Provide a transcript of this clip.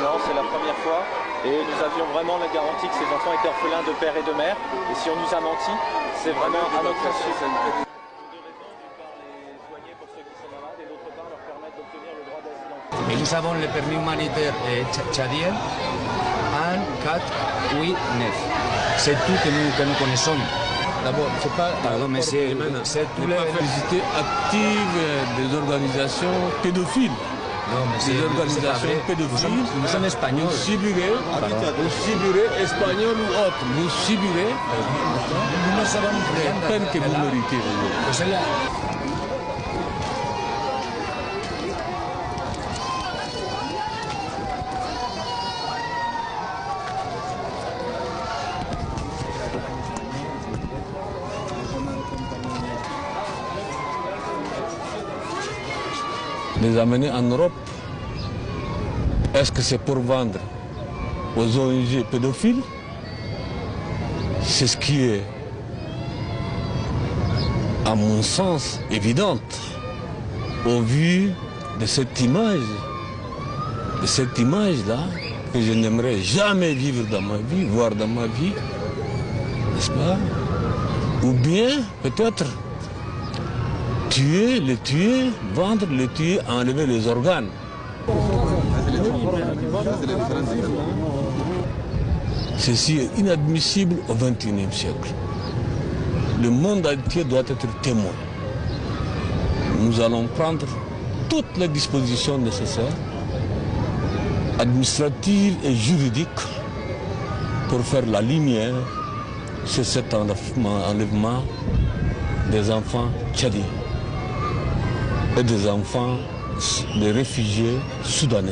Non, c'est la première fois et nous avions vraiment la garantie que ces enfants étaient orphelins de père et de mère et si on nous a menti, c'est vraiment à notre insu. Pour deux raisons, d'une part les soigner pour ceux qui sont malades et d'autre part leur permettre d'obtenir le droit d'asile. Et nous avons le permis humanitaire tchadien 1, 4, 8, 9. C'est tout que nous connaissons. D'abord, c'est pas tous la publicité active des organisations pédophiles. Non, mais des organisations pédophiles. Nous sommes espagnols. Vous subirez espagnol ou autre. Vous subirez les peines que vous méritez. Les amener en Europe, est-ce que c'est pour vendre aux ONG pédophiles? C'est ce qui est, à mon sens, évident, au vu de cette image, là que je n'aimerais jamais vivre dans ma vie, voir dans ma vie, n'est-ce pas? Ou bien, peut-être, tuer, le tuer, vendre, le tuer, enlever les organes. Ceci est inadmissible au XXIe siècle. Le monde entier doit être témoin. Nous allons prendre toutes les dispositions nécessaires, administratives et juridiques, pour faire la lumière sur cet enlèvement des enfants tchadiens et des enfants des réfugiés soudanais.